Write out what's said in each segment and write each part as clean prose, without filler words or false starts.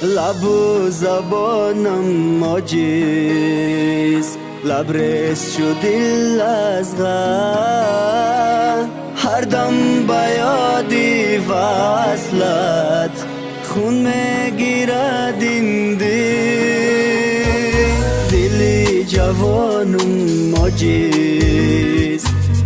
لب و زبانم عاجز، لبریز شد دل از غم، هر دم به یادی وصلت خون میگیرد این دلی جوانم عاجز،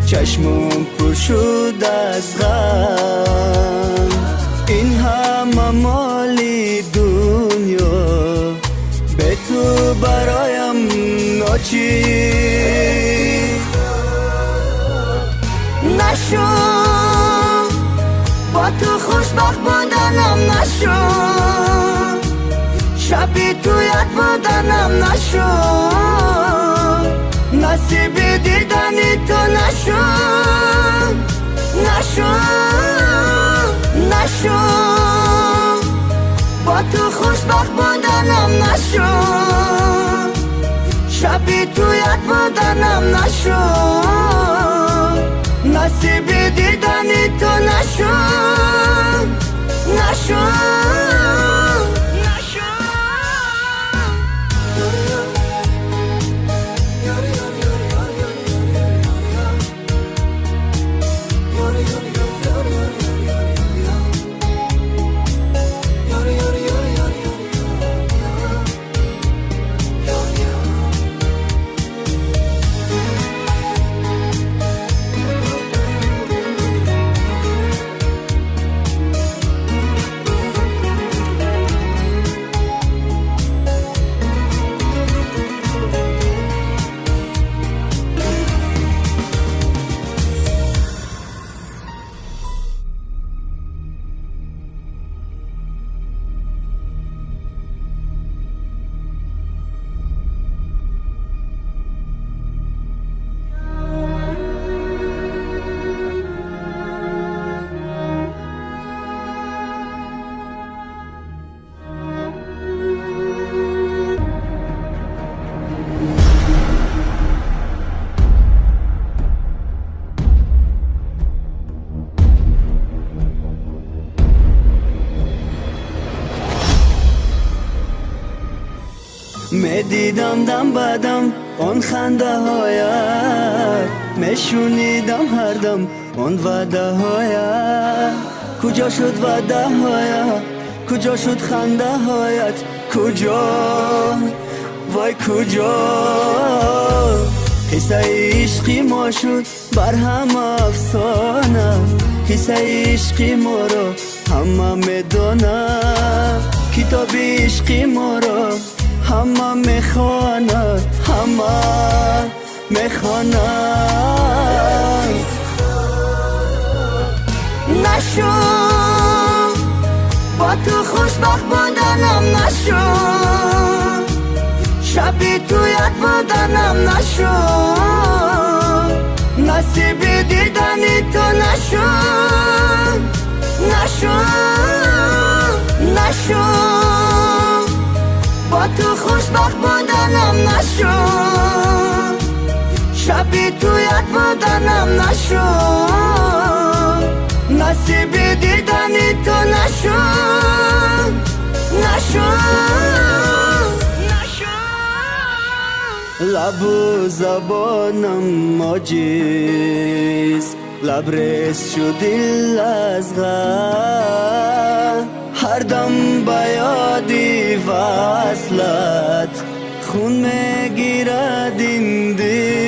چشمم پر شد از غم، این همه مالی دنیا به تو برایم ناچیز نشو، با تو خوشبخت بودنم نشو، شبی تو یاد بودنم نشو، نصیب دیدنی تو نشو، نشو نشو، با تو خوشبخت بودنم نشو، شبی تو یاد بودنم نشو، نصیب دیدنی تو نشو، نشو می دیدم دم بدم آن خنده هایت، می شنیدم هر دم آن وعده هایت، کجا شد وعده هایت، کجا شد خنده هایت، کجا وای کجا، قصه عشقی ما شد بر هم افسانه، قصه عشقی ما را همه میدانه، کتاب عشقی ما را همه میخواند، همه میخواند، نشو، با تو خوشبخت بودنم نشو، شبی تو یاد بودنم نشو، نصیب دیدنی تو نشو، نشو نشو، با تو خوشبخت بودنم نشو، شبی تو یاد بودنم نشو، نصیب دیدنی تو نشو، نشو لب و زبانم عاجز، لبریز شد دل از غم، هر دم به یادی وصلت خون میگیرد این دل.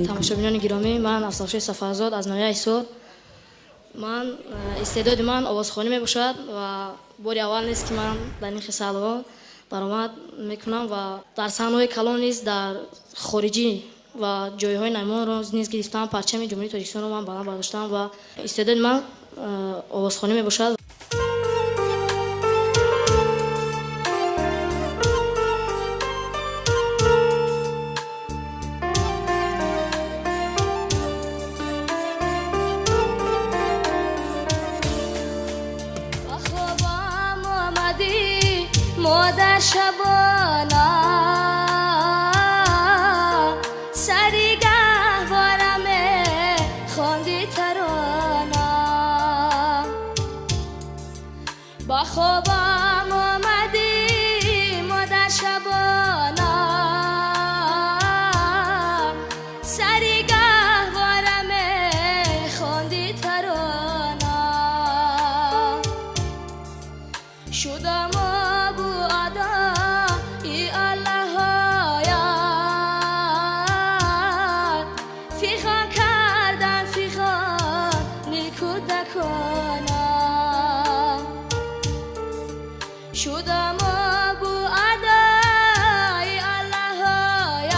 تماشاگران گرامی، من افضل صفازاد از ناحیه ایسور. من استعداد من آوازخوانی میباشد و باری اول نیست که من در این سالها درآمد میکنم و در صحنه‌های کلان نیز در خارجی و جایهای نایمان رو نیز گرفتم. پرچم جمهوری تاجیکستان رو من بالا برداشتم و استعداد من آوازخوانی میباشد. مادر شبانا سری گهوارمه خوندی ترانا با خوابم آمدی مادر شبانا سری گهوارمه خوندی ترانا شدم شدم ابو ادای الله آیات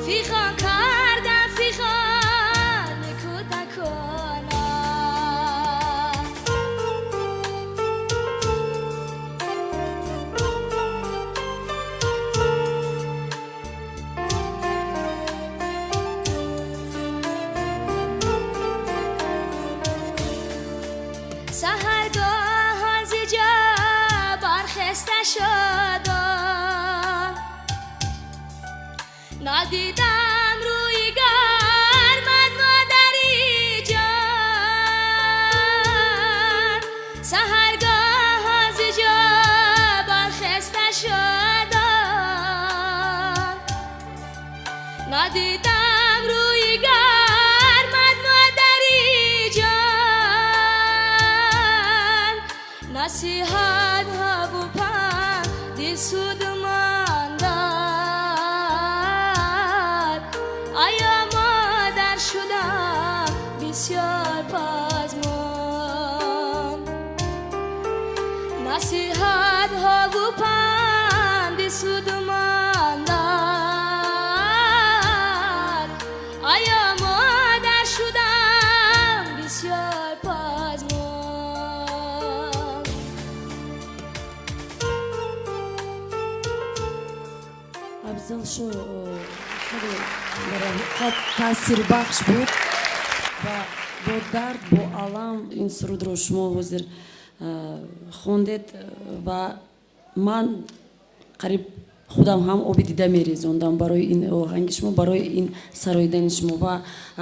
فیخان کردم فیخان نکودکانا سحرگاه زیجا برخسته شدم ندیدم روی گرمت مادری جان سحرگاه زیجا برخسته شدم ندیدم روی گرمت مادری جان نصیحت ها و پند دل سود من داد آیا مادر شدم بسیار پزمان نصیحت ها و پند دل سود من داد آیا مادر شدم بسیار پزمان افضل شو خیلی برای تاثیر بخش بود و با درد با علم این سرود رو شما حاضر خوندید و من قریب خودم هم آبی دیده میریزوندم برای این آهنگ شما برای این سرایدن شما و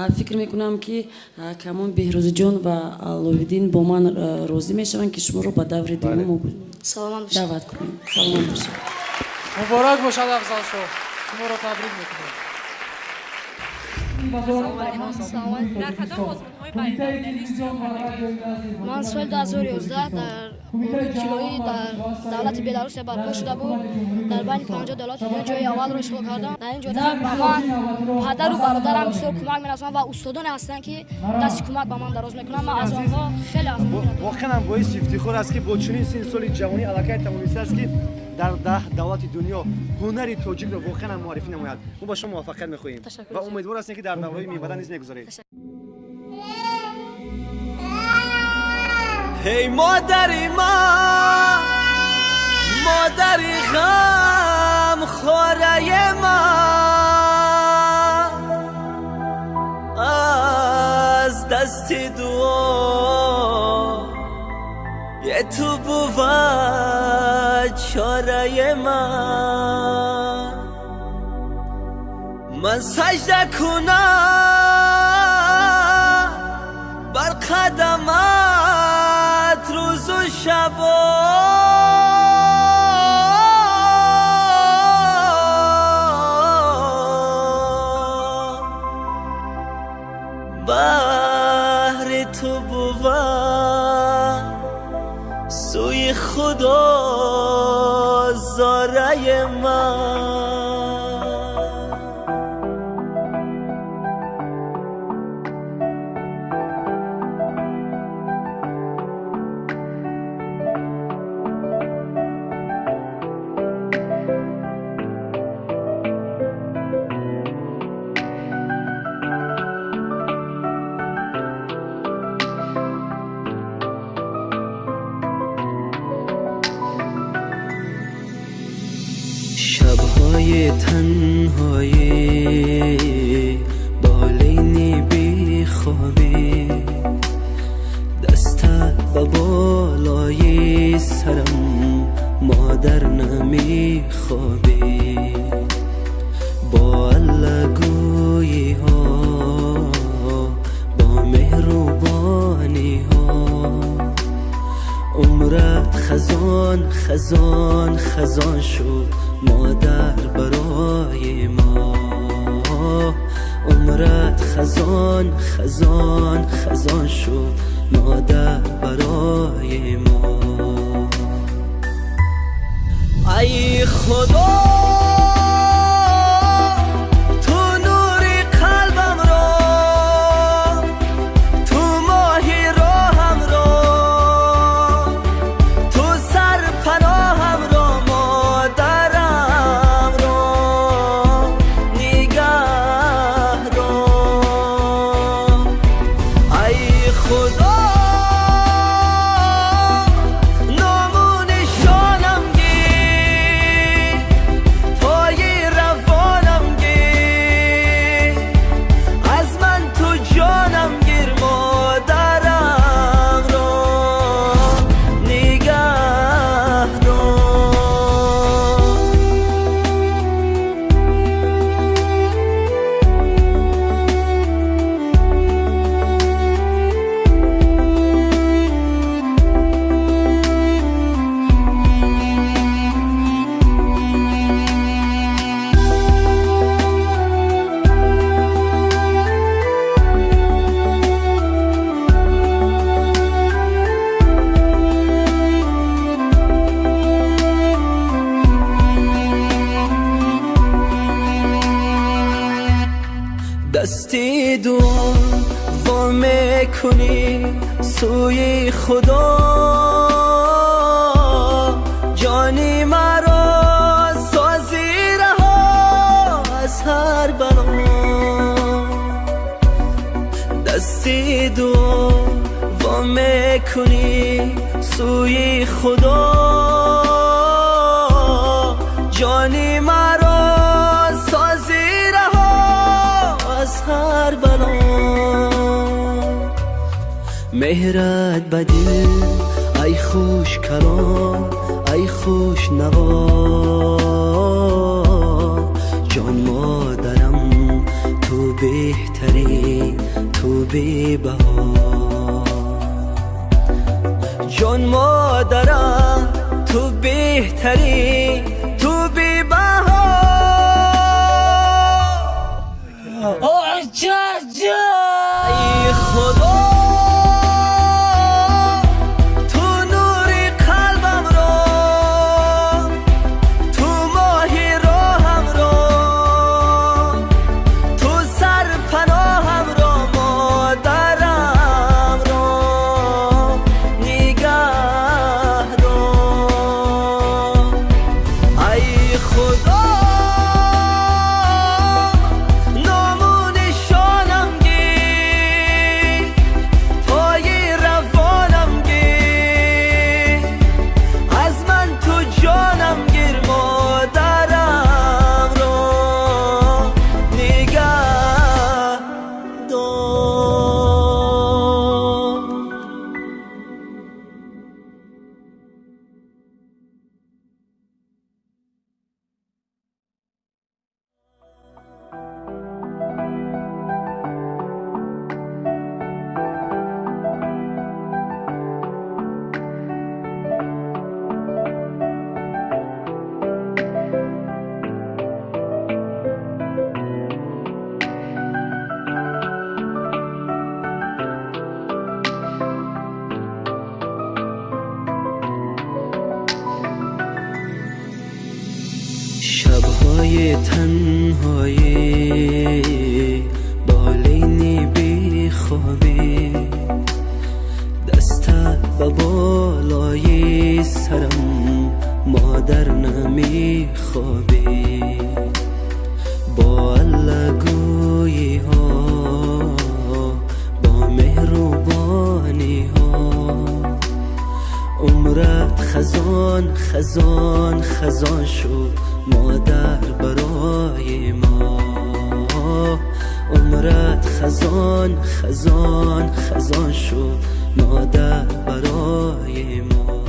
فکر میکنم که کمان بهروز جان و علویدین با من راضی میشوند که شما رو به دور دیگه سلامت باشید. دعوت کنیم. سلام باشید. مبارک باشد افضل شو. شما رو تبریک میکنم. در کدام آزمون‌های بین‌المللی اشتراک کردید؟ من سال 2011 در امور کیلویی در دولت بلاروس برپا شده بود. در بین 50 دولت دیگر جای اول رو اشغال کردم. در این جا به من پدر و برادرم بسیار کمک می‌رسانند و استادانی هستند که دست کمک به من دراز می‌کنند. من از آنها خیلی از واقعا باعث افتخار است که با چنین سن سال جوانی علاقه توانسته است که در 10 دولت دنیا هنر تاجیک را واقعا معرفی نماید. ما با شما موفقیت می‌خواهیم و امیدوار هستیم که در دوره‌های میبدن نیز نگذارید. هی مادری من مادری غم خواره من از دست دعا یه تو بود چاره من سجده کنم بر قدمت روز و شبا بهر تو بود سوی خدا زاره من تنهایی بالینی بی خوابی دستت به بالای سرم مادر نمی خوابی با الگویی ها با مهربانی ها عمرت خزان خزان خزان شد مادر برای ما عمرت خزان خزان خزان شد مادر برای ما ای خدا دستی دعا وا میکنی سوی خدا جانی مرا سازی رها از هر بلا دستی دعا وا میکنی سوی خدا جانی مرا سازی از هر بلا مهرت بدل ای خوش کلام ای خوش نوا جان مادرم تو بهتری تو بی بها جان مادرم تو بهتری تو بی بها ای خدا تو نوری قلبم را تو ماهی راهم را تو سرپناهم را مادرم را نگه دار ای خدا شبهای تنهایی بالینی بی خوابی دستت به بالای سرم مادر نمی خوابی با الگویی ها با مهربانی ها عمرت خزان خزان خزان شد مادر برای ما. عمرت خزان خزان خزان شد مادر برای ما.